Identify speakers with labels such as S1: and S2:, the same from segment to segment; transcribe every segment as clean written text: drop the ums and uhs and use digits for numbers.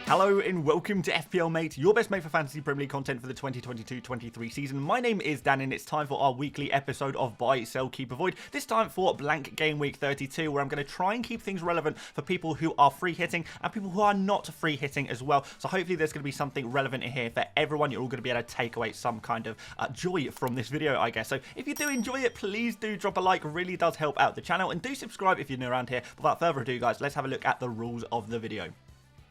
S1: Hello and welcome to FPL Mate, your best mate for fantasy Premier League content for the 2022-23 season. My name is Dan and it's time for our weekly episode of Buy, Sell, Keep, Avoid. This time for blank game week 32, where I'm going to try and keep things relevant for people who are free hitting and people who are not free hitting as well. So hopefully there's going to be something relevant in here for everyone. You're all going to be able to take away some kind of joy from this video, I guess. So if you do enjoy it, please do drop a like. It really does help out the channel, and do subscribe if you're new around here. Without further ado, guys, let's have a look at the rules of the video.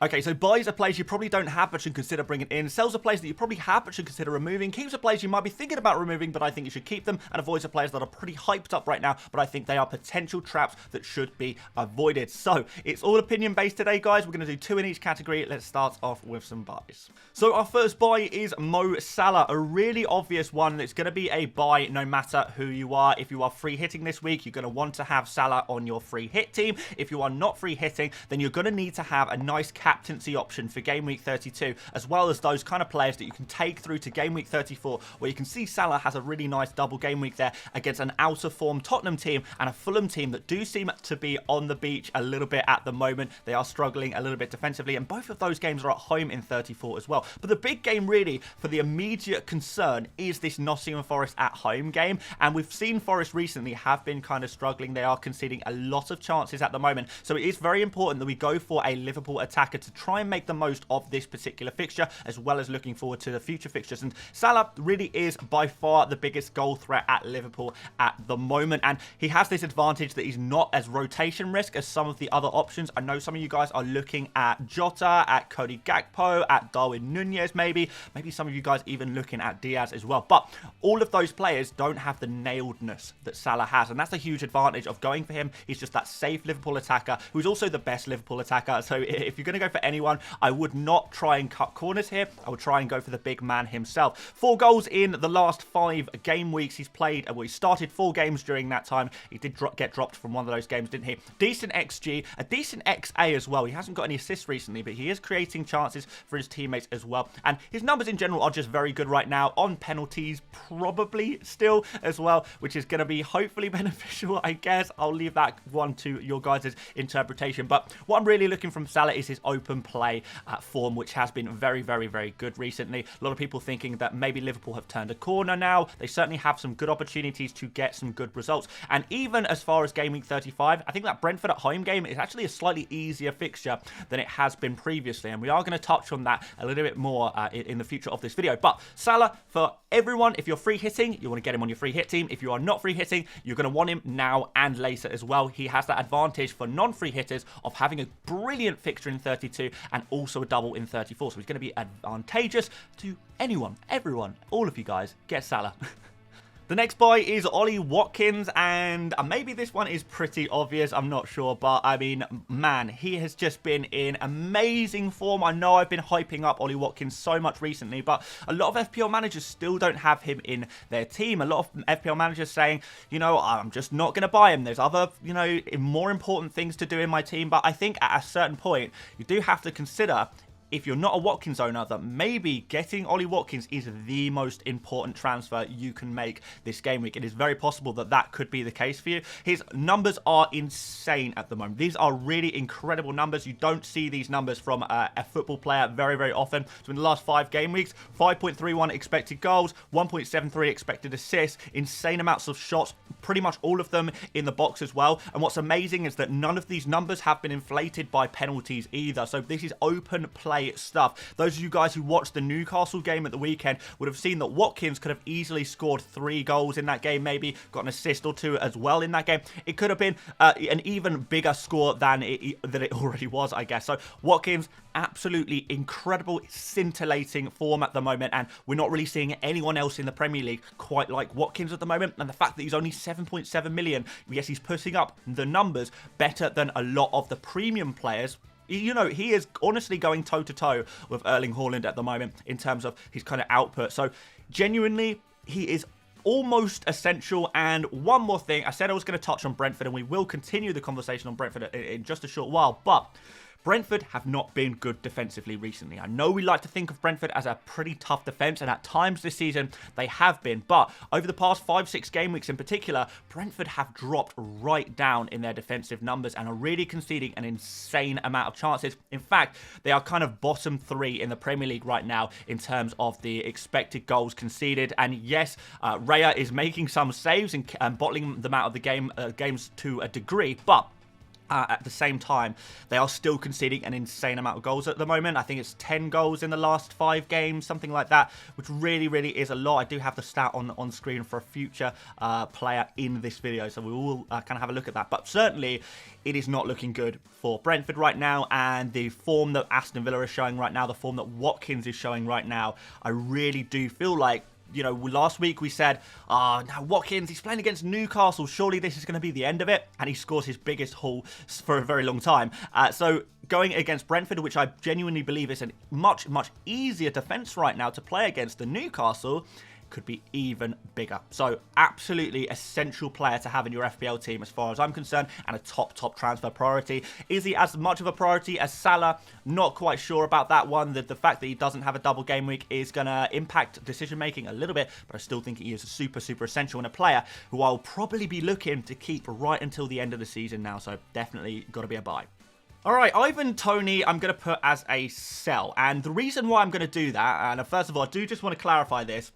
S1: Okay, so buys are players you probably don't have but should consider bringing in. Sells are players that you probably have but should consider removing. Keeps are players you might be thinking about removing but I think you should keep them. And avoids are players that are pretty hyped up right now but I think they are potential traps that should be avoided. So it's all opinion based today, guys. We're going to do two in each category. Let's start off with some buys. So our first buy is Mo Salah, a really obvious one. It's going to be a buy no matter who you are. If you are free hitting this week, you're going to want to have Salah on your free hit team. If you are not free hitting, then you're going to need to have a nice captaincy option for game week 32, as well as those kind of players that you can take through to game week 34, where you can see Salah has a really nice double game week there against an out of form Tottenham team and a Fulham team that do seem to be on the beach a little bit at the moment. They are struggling a little bit defensively, and both of those games are at home in 34 as well. But the big game really for the immediate concern is this Nottingham Forest at home game, and we've seen Forest recently have been kind of struggling. They are conceding a lot of chances at the moment, so it is very important that we go for a Liverpool attacker to try and make the most of this particular fixture, as well as looking forward to the future fixtures. And Salah really is by far the biggest goal threat at Liverpool at the moment, and he has this advantage that he's not as rotation risk as some of the other options. I know some of you guys are looking at Jota, at Cody Gakpo, at Darwin Nunez, maybe some of you guys even looking at Diaz as well, but all of those players don't have the nailedness that Salah has, and that's a huge advantage of going for him. He's just that safe Liverpool attacker who's also the best Liverpool attacker. So if you're going to go for anyone, I would not try and cut corners here. I would try and go for the big man himself. 4 goals in the last 5 game weeks. He's played, well, he started 4 games during that time. He did get dropped from one of those games, didn't he? Decent XG, a decent XA as well. He hasn't got any assists recently, but he is creating chances for his teammates as well. And his numbers in general are just very good right now. On penalties, probably still as well, which is going to be hopefully beneficial, I guess. I'll leave that one to your guys' interpretation. But what I'm really looking from Salah is his open play form, which has been very, very, very good recently. A lot of people thinking that maybe Liverpool have turned a corner now. They certainly have some good opportunities to get some good results. And even as far as game week 35, I think that Brentford at home game is actually a slightly easier fixture than it has been previously. And we are going to touch on that a little bit more in the future of this video. But Salah, for everyone, if you're free hitting, you want to get him on your free hit team. If you are not free hitting, you're going to want him now and later as well. He has that advantage for non-free hitters of having a brilliant fixture in 32 and also a double in 34. So he's going to be advantageous to anyone, everyone, all of you guys. Get Salah. The next buy is Ollie Watkins, and maybe this one is pretty obvious, I'm not sure, but I mean, man, he has just been in amazing form. I know I've been hyping up Ollie Watkins so much recently, but a lot of FPL managers still don't have him in their team. A lot of FPL managers saying, you know, I'm just not going to buy him. There's other, you know, more important things to do in my team, but I think at a certain point, you do have to consider, if you're not a Watkins owner, that maybe getting Ollie Watkins is the most important transfer you can make this game week. It is very possible that that could be the case for you. His numbers are insane at the moment. These are really incredible numbers. You don't see these numbers from a football player very, very often. So in the last 5 game weeks, 5.31 expected goals, 1.73 expected assists, insane amounts of shots, pretty much all of them in the box as well. And what's amazing is that none of these numbers have been inflated by penalties either. So this is open play stuff. Those of you guys who watched the Newcastle game at the weekend would have seen that Watkins could have easily scored 3 goals in that game, maybe got an assist or 2 as well in that game. It could have been an even bigger score than it already was, I guess. So Watkins, absolutely incredible, scintillating form at the moment, and we're not really seeing anyone else in the Premier League quite like Watkins at the moment. And the fact that he's only 7.7 million, yes, he's putting up the numbers better than a lot of the premium players. You know, he is honestly going toe-to-toe with Erling Haaland at the moment in terms of his kind of output. So, genuinely, he is almost essential. And one more thing, I said I was going to touch on Brentford, and we will continue the conversation on Brentford in just a short while, but Brentford have not been good defensively recently. I know we like to think of Brentford as a pretty tough defence, and at times this season they have been, but over the past 5-6 game weeks in particular, Brentford have dropped right down in their defensive numbers and are really conceding an insane amount of chances. In fact, they are kind of bottom 3 in the Premier League right now in terms of the expected goals conceded, and yes, Raya is making some saves and bottling them out of the games to a degree, but at the same time, they are still conceding an insane amount of goals at the moment. I think it's 10 goals in the last 5 games, something like that, which really, really is a lot. I do have the stat on screen for a future player in this video, so we will kind of have a look at that. But certainly, it is not looking good for Brentford right now, and the form that Aston Villa is showing right now, the form that Watkins is showing right now, I really do feel like, you know, last week we said, now Watkins, he's playing against Newcastle. Surely this is going to be the end of it. And he scores his biggest haul for a very long time. So going against Brentford, which I genuinely believe is a much, much easier defence right now to play against than Newcastle, could be even bigger. So absolutely essential player to have in your FPL team as far as I'm concerned, and a top transfer priority. Is he as much of a priority as Salah? Not quite sure about that one. The fact that he doesn't have a double game week is going to impact decision making a little bit, but I still think he is super essential, and a player who I'll probably be looking to keep right until the end of the season now, so definitely got to be a buy. Alright, Ivan Toney I'm going to put as a sell, and the reason why I'm going to do that, and first of all I do just want to clarify this,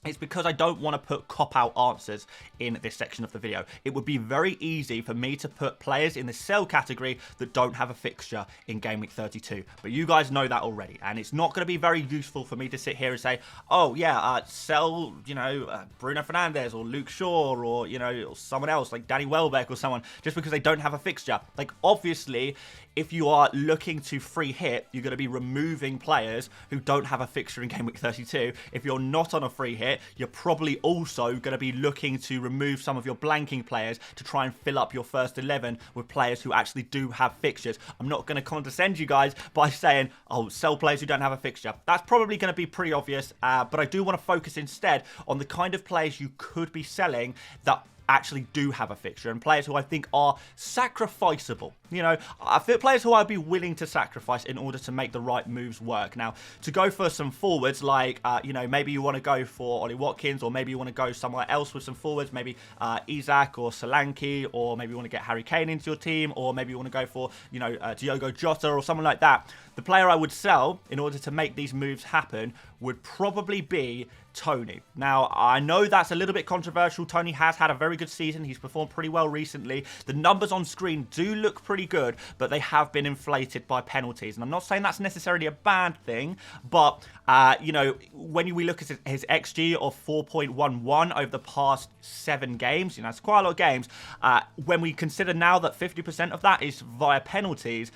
S1: it's because I don't want to put cop-out answers in this section of the video. It would be very easy for me to put players in the sell category that don't have a fixture in Game Week 32. But you guys know that already. And it's not going to be very useful for me to sit here and say, oh, yeah, sell, you know, Bruno Fernandes or Luke Shaw or, you know, someone else like Danny Welbeck or someone just because they don't have a fixture. Like, obviously, if you are looking to free hit, you're going to be removing players who don't have a fixture in Game Week 32. If you're not on a free hit, you're probably also going to be looking to remove some of your blanking players to try and fill up your first 11 with players who actually do have fixtures. I'm not going to condescend you guys by saying, oh, sell players who don't have a fixture. That's probably going to be pretty obvious, but I do want to focus instead on the kind of players you could be selling that actually do have a fixture, and players who I think are sacrificable. You know, I feel players who I'd be willing to sacrifice in order to make the right moves work. Now, to go for some forwards, like, you know, maybe you want to go for Ollie Watkins, or maybe you want to go somewhere else with some forwards, maybe Isak or Solanke, or maybe you want to get Harry Kane into your team, or maybe you want to go for, you know, Diogo Jota or someone like that. The player I would sell in order to make these moves happen would probably be Toney. Now, I know that's a little bit controversial. Toney has had a very good season. He's performed pretty well recently. The numbers on screen do look pretty good, but they have been inflated by penalties. And I'm not saying that's necessarily a bad thing, but, you know, when we look at his XG of 4.11 over the past 7 games, you know, it's quite a lot of games. When we consider now that 50% of that is via penalties,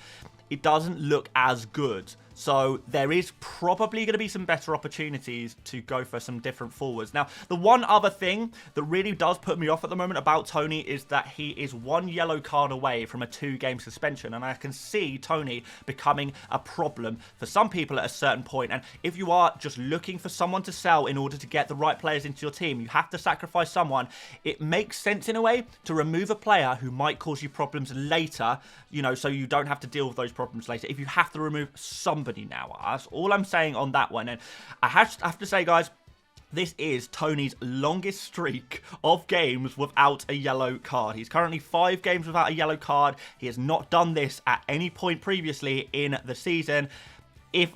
S1: it doesn't look as good. So there is probably going to be some better opportunities to go for some different forwards. Now, the one other thing that really does put me off at the moment about Toney is that he is 1 yellow card away from a 2-game suspension. And I can see Toney becoming a problem for some people at a certain point. And if you are just looking for someone to sell in order to get the right players into your team, you have to sacrifice someone. It makes sense in a way to remove a player who might cause you problems later, you know, so you don't have to deal with those problems later. If you have to remove somebody now, that's all I'm saying on that one. And I have to say, guys, this is Toney's longest streak of games without a yellow card. He's currently 5 games without a yellow card. He has not done this at any point previously in the season. If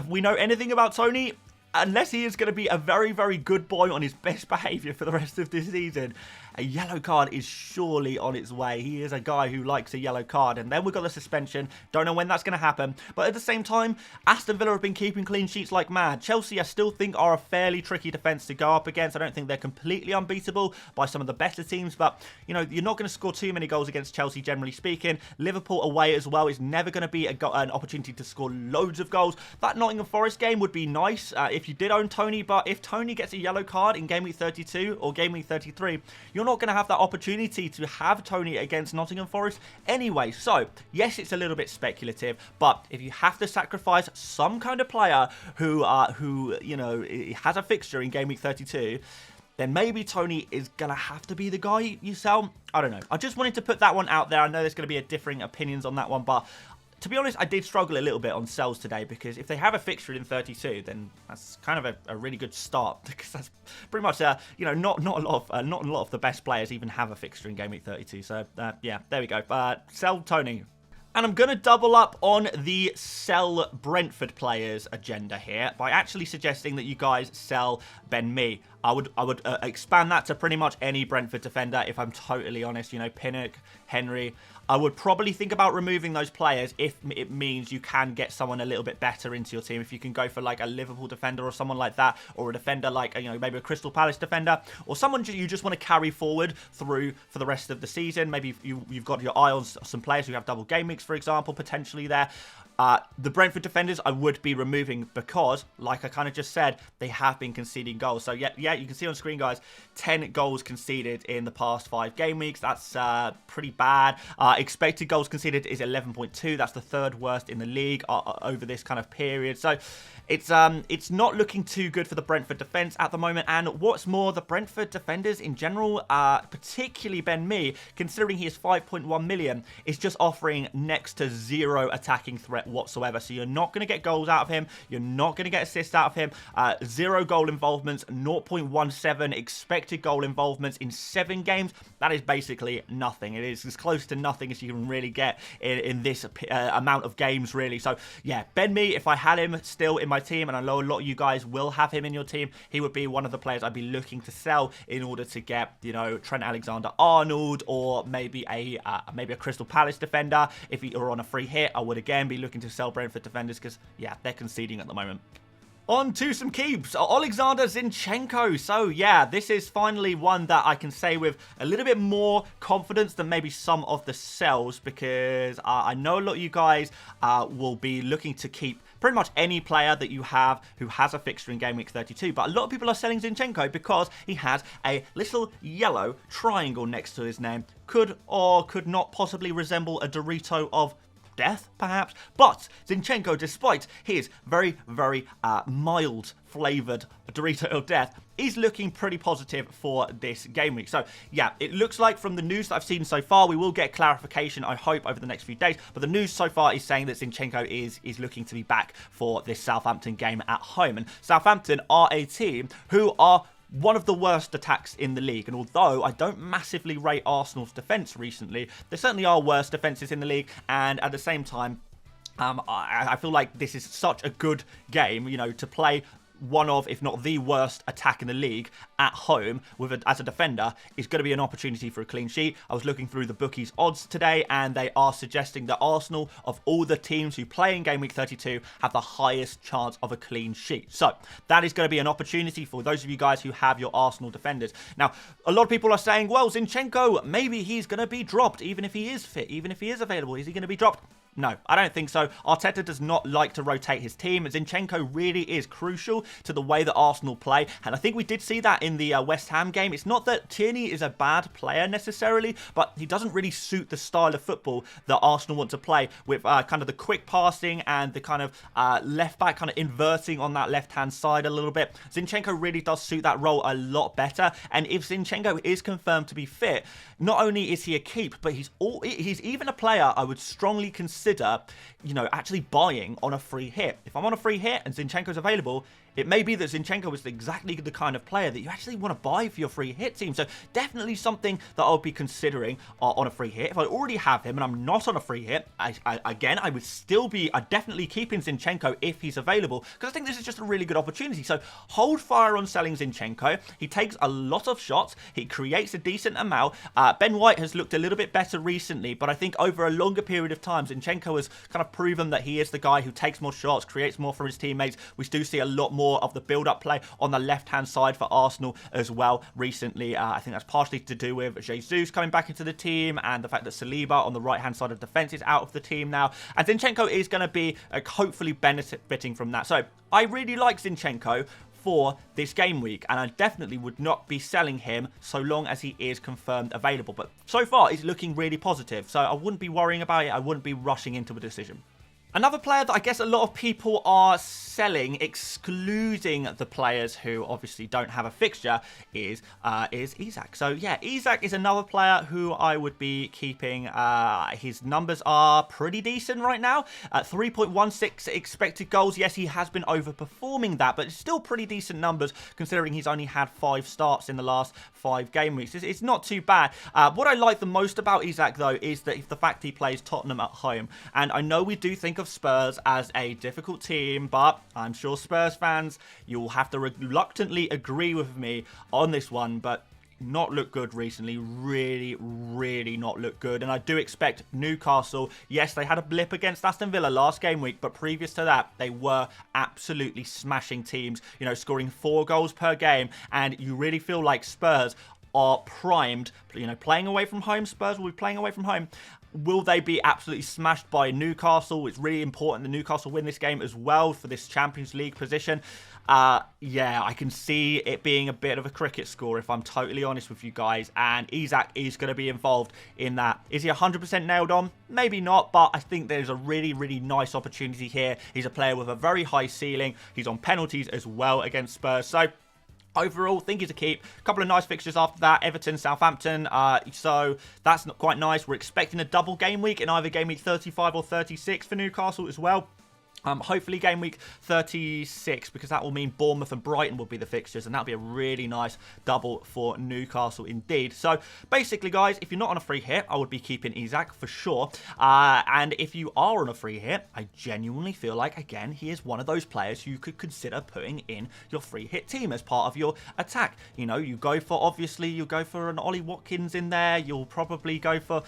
S1: we know anything about Toney, unless he is going to be a very, very good boy on his best behaviour for the rest of this season, a yellow card is surely on its way. He is a guy who likes a yellow card. And then we've got the suspension. Don't know when that's going to happen. But at the same time, Aston Villa have been keeping clean sheets like mad. Chelsea, I still think, are a fairly tricky defence to go up against. I don't think they're completely unbeatable by some of the better teams. But, you know, you're not going to score too many goals against Chelsea, generally speaking. Liverpool away as well is never going to be an opportunity to score loads of goals. That Nottingham Forest game would be nice if you did own Toney. But if Toney gets a yellow card in Game Week 32 or Game Week 33, you're not going to have that opportunity to have Toney against Nottingham Forest anyway. So, yes, it's a little bit speculative, but if you have to sacrifice some kind of player who you know, has a fixture in Game Week 32, then maybe Toney is going to have to be the guy you sell. I don't know. I just wanted to put that one out there. I know there's going to be differing opinions on that one, but to be honest, I did struggle a little bit on sells today, because if they have a fixture in 32, then that's kind of a really good start, because that's pretty much, you know, not a lot of the best players even have a fixture in Gameweek 32. So yeah, there we go. Sell Tony. And I'm going to double up on the sell Brentford players agenda here by actually suggesting that you guys sell Ben Mee. I would expand that to pretty much any Brentford defender, if I'm totally honest. You know, Pinnock, Henry. I would probably think about removing those players if it means you can get someone a little bit better into your team. If you can go for like a Liverpool defender or someone like that, or a defender like, you know, maybe a Crystal Palace defender, or someone you just want to carry forward through for the rest of the season. Maybe you've got your eye on some players who have double game weeks, for example, potentially there. The Brentford defenders I would be removing because, like I kind of just said, they have been conceding goals. So yeah, you can see on screen, guys, 10 goals conceded in the past 5 game weeks. That's pretty bad. Expected goals conceded is 11.2. That's the 3rd worst in the league over this kind of period. So it's not looking too good for the Brentford defence at the moment. And what's more, the Brentford defenders in general, particularly Ben Mee, considering he is 5.1 million, is just offering next to 0 attacking threat whatsoever. So you're not going to get goals out of him. You're not going to get assists out of him. 0 goal involvements, 0.17 expected goal involvements in 7 games. That is basically nothing. It is as close to nothing as you can really get in this amount of games, really. So yeah, Ben Mee, if I had him still in my team, and I know a lot of you guys will have him in your team, he would be one of the players I'd be looking to sell in order to get, you know, Trent Alexander-Arnold, or maybe a Crystal Palace defender. If he were on a free hit, I would again be looking to sell Brentford defenders, because yeah, they're conceding at the moment. On to some keeps. Alexander Zinchenko. So yeah, this is finally one that I can say with a little bit more confidence than maybe some of the sells, because I know a lot of you guys will be looking to keep pretty much any player that you have who has a fixture in Game Week 32. But a lot of people are selling Zinchenko because he has a little yellow triangle next to his name. Could or could not possibly resemble a Dorito of death, perhaps. But Zinchenko, despite his very, very mild flavoured Dorito of death, is looking pretty positive for this game week. So yeah, it looks like from the news that I've seen so far, we will get clarification, I hope, over the next few days, but the news so far is saying that Zinchenko is looking to be back for this Southampton game at home. And Southampton are a team who are one of the worst attacks in the league. And although I don't massively rate Arsenal's defence recently, there certainly are worse defences in the league. And at the same time, I feel like this is such a good game, you know, to play one of, if not the worst attack in the league at home as a defender is going to be an opportunity for a clean sheet. I was looking through the bookies odds today, and they are suggesting that Arsenal, of all the teams who play in Game Week 32, have the highest chance of a clean sheet. So that is going to be an opportunity for those of you guys who have your Arsenal defenders. Now, a lot of people are saying, well, Zinchenko, maybe he's going to be dropped, even if he is fit, even if he is available. Is he going to be dropped? No, I don't think so. Arteta does not like to rotate his team. Zinchenko really is crucial to the way that Arsenal play, and I think we did see that in the West Ham game. It's not that TONEY is a bad player necessarily, but he doesn't really suit the style of football that Arsenal want to play, with kind of the quick passing and the kind of left back kind of inverting on that left-hand side a little bit. Zinchenko really does suit that role a lot better, and if Zinchenko is confirmed to be fit, not only is he a keep, but he's even a player I would strongly consider, you know, actually buying on a free hit. If I'm on a free hit and Zinchenko's available, it may be that Zinchenko is exactly the kind of player that you actually want to buy for your free hit team. So definitely something that I'll be considering on a free hit. If I already have him and I'm not on a free hit, I would still be definitely keeping Zinchenko if he's available, because I think this is just a really good opportunity. So hold fire on selling Zinchenko. He takes a lot of shots. He creates a decent amount. Ben White has looked a little bit better recently, but I think over a longer period of time, Zinchenko has kind of proven that he is the guy who takes more shots, creates more for his teammates. We do see a lot more of the build-up play on the left-hand side for Arsenal as well recently. I think that's partially to do with Jesus coming back into the team and the fact that Saliba on the right-hand side of defence is out of the team now. And Zinchenko is going to be hopefully benefiting from that. So I really like Zinchenko for this game week, and I definitely would not be selling him so long as he is confirmed available. But so far, it's looking really positive, so I wouldn't be worrying about it. I wouldn't be rushing into a decision. Another player that I guess a lot of people are selling, excluding the players who obviously don't have a fixture, is Isak. So yeah, Isak is another player who I would be keeping. His numbers are pretty decent right now. 3.16 expected goals. Yes, he has been overperforming that, but it's still pretty decent numbers considering he's only had 5 starts in the last 5 game weeks. It's not too bad. What I like the most about Isak though is that the fact he plays Tottenham at home, and I know we do think of Spurs as a difficult team, but I'm sure Spurs fans, you'll have to reluctantly agree with me on this one, but not look good recently. Really not look good. And I do expect Newcastle, yes, they had a blip against Aston Villa last game week, but previous to that, they were absolutely smashing teams, you know, scoring 4 goals per game, and you really feel like Spurs are primed, you know, playing away from home. Spurs will be playing away from home. Will they be absolutely smashed by Newcastle? It's really important that Newcastle win this game as well for this Champions League position. Yeah, I can see it being a bit of a cricket score, if I'm totally honest with you guys. And Isak is going to be involved in that. Is he 100% nailed on? Maybe not, but I think there's a really nice opportunity here. He's a player with a very high ceiling. He's on penalties as well against Spurs. So overall, think he's a keep. A couple of nice fixtures after that. Everton, Southampton. So that's not quite nice. We're expecting a double game week in either game week 35 or 36 for Newcastle as well. Hopefully game week 36, because that will mean Bournemouth and Brighton will be the fixtures, and that'll be a really nice double for Newcastle indeed. So basically, guys, if you're not on a free hit, I would be keeping Isak for sure. And if you are on a free hit, I genuinely feel like, again, he is one of those players you could consider putting in your free hit team as part of your attack. You know, you go for, obviously, you go for an Ollie Watkins in there. You'll probably go for,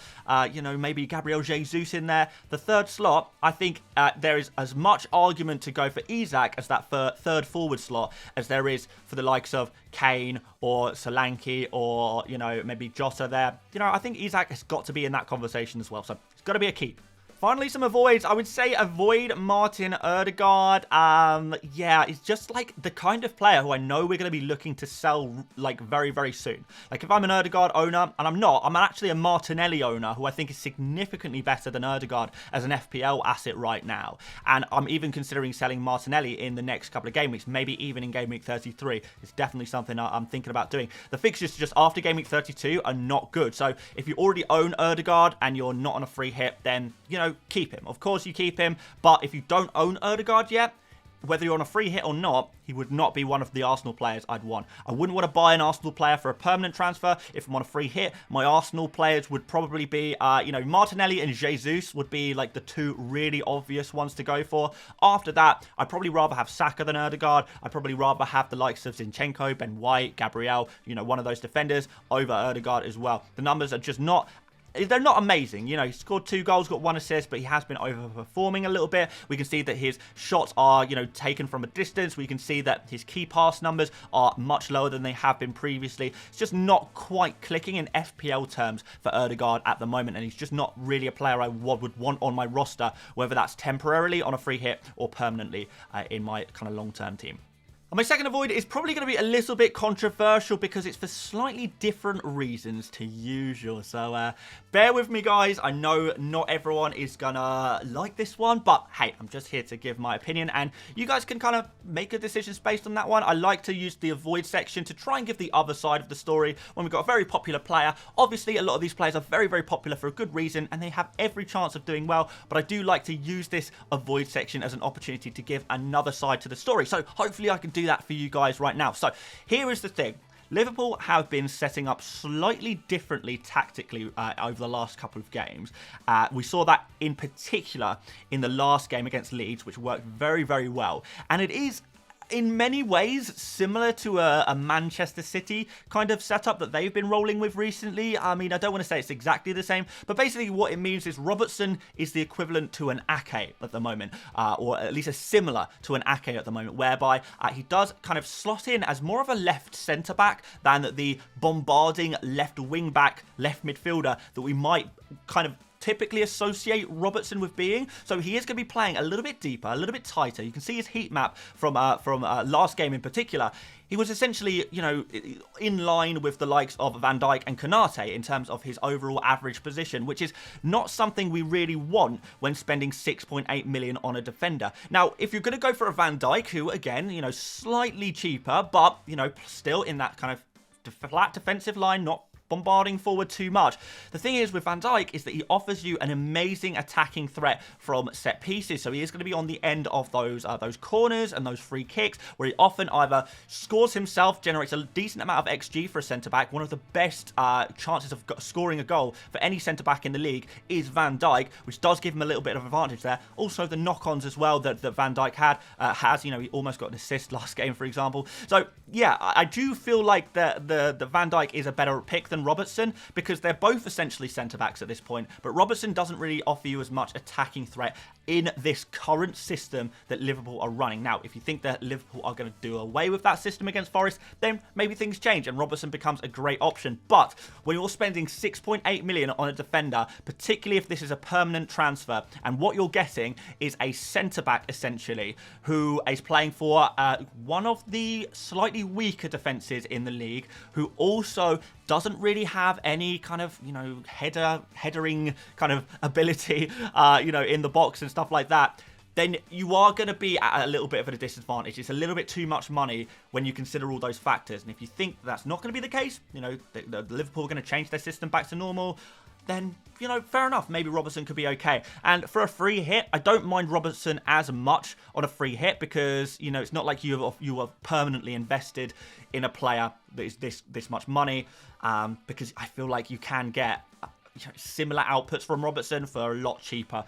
S1: you know, maybe Gabriel Jesus in there. The third slot, I think there is as much argument to go for Isak as that third forward slot as there is for the likes of Kane or Solanke or, you know, maybe Jota there. You know, I think Isak has got to be in that conversation as well, so it's got to be a keep. Finally, some avoids. I would say avoid Martin Ødegaard. Yeah, he's just like the kind of player who I know we're going to be looking to sell like very soon. Like if I'm an Ødegaard owner, and I'm not, I'm actually a Martinelli owner who I think is significantly better than Ødegaard as an FPL asset right now. And I'm even considering selling Martinelli in the next couple of game weeks, maybe even in game week 33. It's definitely something I'm thinking about doing. The fixtures just after game week 32 are not good. So if you already own Ødegaard and you're not on a free hit, then, you know, keep him. Of course you keep him, but if you don't own Ødegaard yet, whether you're on a free hit or not, he would not be one of the Arsenal players I'd want. I wouldn't want to buy an Arsenal player for a permanent transfer. If I'm on a free hit, my Arsenal players would probably be, you know, Martinelli and Jesus would be like the 2 really obvious ones to go for. After that, I'd probably rather have Saka than Ødegaard. I'd probably rather have the likes of ZINCHENKO, Ben White, Gabriel, you know, one of those defenders over Ødegaard as well. The numbers are just not... They're not amazing. You know, he scored 2 goals, got 1 assist, but he has been overperforming a little bit. We can see that his shots are, you know, taken from a distance. We can see that his key pass numbers are much lower than they have been previously. It's just not quite clicking in FPL terms for Ødegaard at the moment, and he's just not really a player I would want on my roster, whether that's temporarily on a free hit or permanently in my kind of long-term team. And my second avoid is probably going to be a little bit controversial because it's for slightly different reasons to usual. So bear with me, guys. I know not everyone is going to like this one, but hey, I'm just here to give my opinion and you guys can kind of make a decision based on that one. I like to use the avoid section to try and give the other side of the story when we've got a very popular player. Obviously, a lot of these players are very popular for a good reason and they have every chance of doing well, but I do like to use this avoid section as an opportunity to give another side to the story. So hopefully I can do that for you guys right now. So here is the thing. Liverpool have been setting up slightly differently tactically over the last couple of games. We saw that in particular in the last game against Leeds, which worked very well. And it is in many ways similar to a Manchester City kind of setup that they've been rolling with recently. I mean, I don't want to say it's exactly the same, but basically what it means is Robertson is the equivalent to an Ake at the moment, or at least a similar to an Ake at the moment, whereby he does kind of slot in as more of a left centre-back than the bombarding left wing-back, left midfielder that we might kind of typically associate Robertson with being. So he is going to be playing a little bit deeper, a little bit tighter. You can see his heat map from last game in particular. He was essentially, you know, in line with the likes of Van Dijk and Konate in terms of his overall average position, which is not something we really want when spending 6.8 million on a defender. Now, if you're going to go for a Van Dijk, who, again, you know, slightly cheaper, but, you know, still in that kind of flat defensive line, not bombarding forward too much. The thing is with Van Dijk is that he offers you an amazing attacking threat from set pieces. So he is going to be on the end of those corners and those free kicks where he often either scores himself, generates a decent amount of XG for a centre-back. One of the best chances of scoring a goal for any centre-back in the league is Van Dijk, which does give him a little bit of advantage there. Also the knock-ons as well that Van Dijk has, you know, he almost got an assist last game, for example. So yeah, I do feel like the Van Dijk is a better pick than Robertson because they're both essentially centre-backs at this point, but Robertson doesn't really offer you as much attacking threat in this current system that Liverpool are running. Now, if you think that Liverpool are going to do away with that system against Forest, then maybe things change and Robertson becomes a great option. But when you're spending 6.8 million on a defender, particularly if this is a permanent transfer, and what you're getting is a centre-back essentially who is playing for one of the slightly weaker defences in the league, who also doesn't really have any kind of, you know, headering kind of ability, you know, in the box and stuff like that, then you are going to be at a little bit of a disadvantage. It's a little bit too much money when you consider all those factors. And if you think that's not going to be the case, you know, the Liverpool are going to change their system back to normal, then, you know, fair enough. Maybe Robertson could be okay. And for a free hit, I don't mind Robertson as much on a free hit because, you know, it's not like you are permanently invested in a player that is this much money, because I feel like you can get similar outputs from Robertson for a lot cheaper.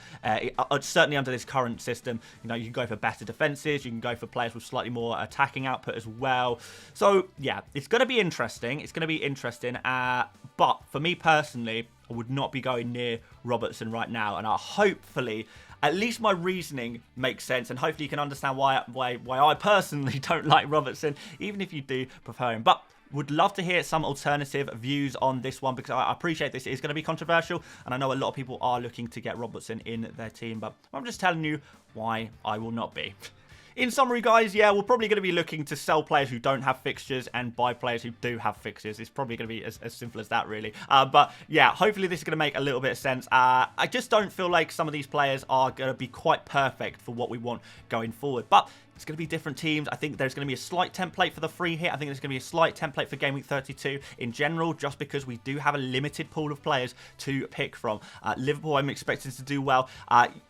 S1: Certainly under this current system, you know, you can go for better defenses, you can go for players with slightly more attacking output as well. So yeah, it's going to be interesting. It's going to be interesting. But for me personally, I would not be going near Robertson right now, and hopefully at least my reasoning makes sense, and hopefully you can understand why I personally don't like Robertson, even if you do prefer him. But would love to hear some alternative views on this one, because I appreciate this is going to be controversial, and I know a lot of people are looking to get Robertson in their team, but I'm just telling you why I will not be. In summary, guys, yeah, we're probably going to be looking to sell players who don't have fixtures and buy players who do have fixtures. It's probably going to be as simple as that, really. But yeah, hopefully this is going to make a little bit of sense. I just don't feel like some of these players are going to be quite perfect for what we want going forward. But it's going to be different teams. I think there's going to be a slight template for the free hit. I think there's going to be a slight template for Game Week 32 in general, just because we do have a limited pool of players to pick from. Liverpool, I'm expecting to do well.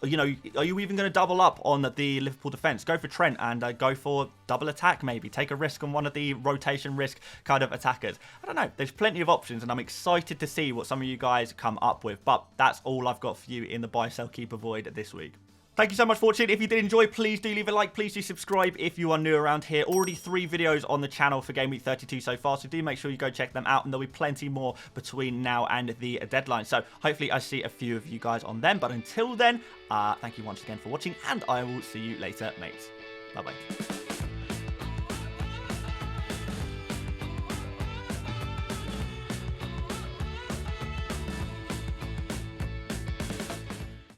S1: You know, are you even going to double up on the Liverpool defence? Go for Trent and go for double attack, maybe. Take a risk on one of the rotation risk kind of attackers. I don't know. There's plenty of options, and I'm excited to see what some of you guys come up with. But that's all I've got for you in the buy, sell, keep, avoid this week. Thank you so much for watching. If you did enjoy, please do leave a like. Please do subscribe if you are new around here. Already 3 videos on the channel for Game Week 32 so far, so do make sure you go check them out, and there'll be plenty more between now and the deadline. So hopefully I see a few of you guys on them. But until then, thank you once again for watching, and I will see you later, mates. Bye-bye.